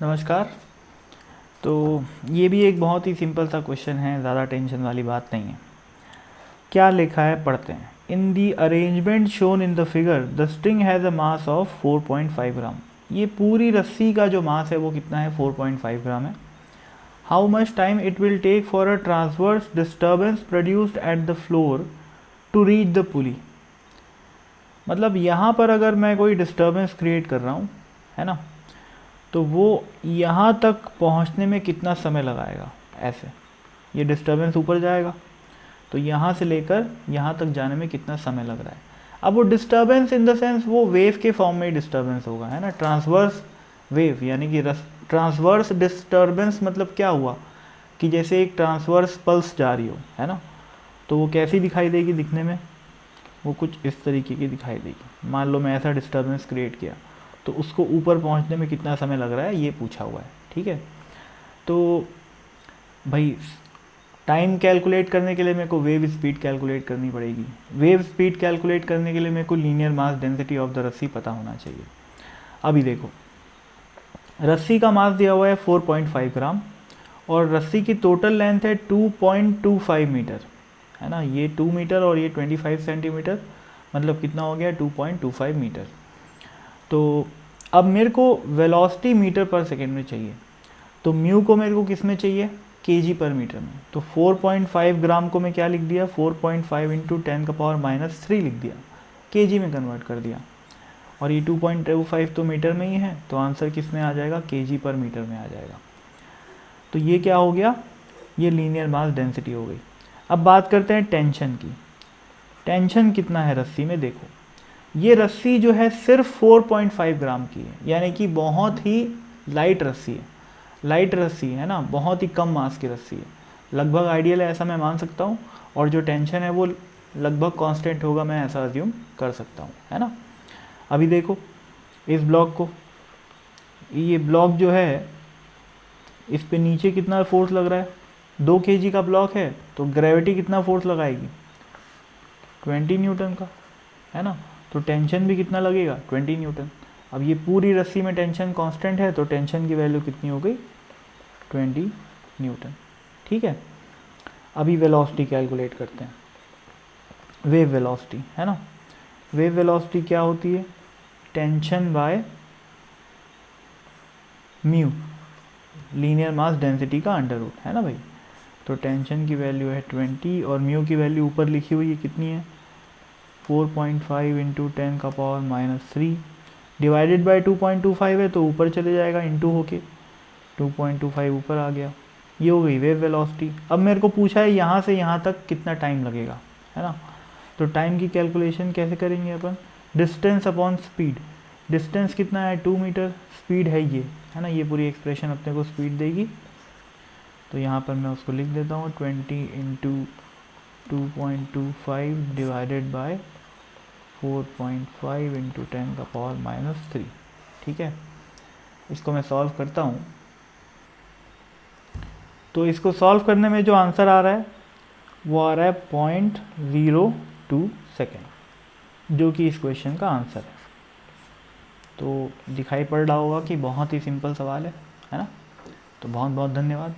नमस्कार। तो ये भी एक बहुत ही सिंपल सा क्वेश्चन है, ज़्यादा टेंशन वाली बात नहीं है। क्या लिखा है पढ़ते हैं। In the arrangement shown in the figure the string has a mass of 4.5 gram. ये पूरी रस्सी का जो मास है वो कितना है, 4.5 ग्राम है। How much time it will take for a transverse disturbance produced at the floor to reach the pulley. मतलब यहाँ पर अगर मैं कोई डिस्टर्बेंस क्रिएट कर रहा हूँ, है ना, तो वो यहाँ तक पहुँचने में कितना समय लगाएगा। ऐसे ये डिस्टर्बेंस ऊपर जाएगा तो यहाँ से लेकर यहाँ तक जाने में कितना समय लग रहा है। अब वो डिस्टर्बेंस इन द सेंस वो वेव के फॉर्म में डिस्टर्बेंस होगा, है ना, ट्रांसवर्स वेव, यानी कि ट्रांसवर्स डिस्टर्बेंस मतलब क्या हुआ कि जैसे एक ट्रांसवर्स पल्स जा रही हो, है ना, तो वो कैसी दिखाई देगी दिखने में, वो कुछ इस तरीके की दिखाई देगी। मान लो मैं ऐसा डिस्टर्बेंस क्रिएट किया तो उसको ऊपर पहुंचने में कितना समय लग रहा है ये पूछा हुआ है। ठीक है, तो भाई टाइम कैलकुलेट करने के लिए मेरे को वेव स्पीड कैलकुलेट करनी पड़ेगी। वेव स्पीड कैलकुलेट करने के लिए मेरे को linear mass density of the रस्सी पता होना चाहिए। अभी देखो, रस्सी का मास दिया हुआ है 4.5 ग्राम और रस्सी की टोटल लेंथ है 2.25 मीटर, है ना। ये 2 मीटर और ये 25 सेंटीमीटर, मतलब कितना हो गया 2.25 मीटर। तो अब मेरे को वेलोसिटी मीटर पर सेकेंड में चाहिए, तो म्यू को मेरे को किस में चाहिए, केजी पर मीटर में। तो 4.5 ग्राम को मैं क्या लिख दिया, 4.5 इंटू 10⁻³ लिख दिया, केजी में कन्वर्ट कर दिया। और ये 2.25 तो मीटर में ही है, तो आंसर किस में आ जाएगा, केजी पर मीटर में आ जाएगा। तो ये क्या हो गया, ये लीनियर मास डेंसिटी हो गई। अब बात करते हैं टेंशन की। टेंशन कितना है रस्सी में, देखो ये रस्सी जो है सिर्फ 4.5 ग्राम की है, यानी कि बहुत ही लाइट रस्सी है। लाइट रस्सी है ना, बहुत ही कम मास की रस्सी है, लगभग आइडियल है ऐसा मैं मान सकता हूँ। और जो टेंशन है वो लगभग कांस्टेंट होगा, मैं ऐसा अज्यूम कर सकता हूँ, है ना। अभी देखो इस ब्लॉक को, ये ब्लॉक जो है इस पे नीचे कितना फोर्स लग रहा है, 2 kg का ब्लॉक है, तो ग्रेविटी कितना फोर्स लगाएगी, 20 न्यूटन का, है ना। तो टेंशन भी कितना लगेगा, 20 न्यूटन। अब ये पूरी रस्सी में टेंशन कांस्टेंट है, तो टेंशन की वैल्यू कितनी हो गई, 20 न्यूटन। ठीक है, अभी वेलोसिटी कैलकुलेट करते हैं, वेव वेलोसिटी, है ना। वेव वेलोसिटी क्या होती है, tension by mu, linear mass density का अंडर रूट, है ना भाई। तो टेंशन की वैल्यू है 20 और म्यू की वैल्यू ऊपर लिखी हुई है कितनी है, 4.5 इंटू 10⁻³ डिवाइडेड बाई 2.25 है, तो ऊपर चले जाएगा इंटू होके, 2.25 ऊपर आ गया। ये हो गई वेव वेलोसिटी। अब मेरे को पूछा है यहाँ से यहाँ तक कितना टाइम लगेगा, है ना। तो टाइम की कैलकुलेशन कैसे करेंगे अपन, डिस्टेंस अपॉन स्पीड। डिस्टेंस कितना है 2 मीटर, स्पीड है ये, है ना, ये पूरी एक्सप्रेशन अपने को स्पीड देगी। तो यहाँ पर मैं उसको लिख देता हूँ 20 इंटू 2.25 डिवाइडेड बाय 4.5 इंटू 10⁻³ ठीक है। इसको मैं सॉल्व करता हूँ, तो इसको सॉल्व करने में जो आंसर आ रहा है वो आ रहा है 0.02 सेकेंड, जो कि इस क्वेश्चन का आंसर है। तो दिखाई पड़ रहा होगा कि बहुत ही सिंपल सवाल है ना। तो बहुत बहुत धन्यवाद।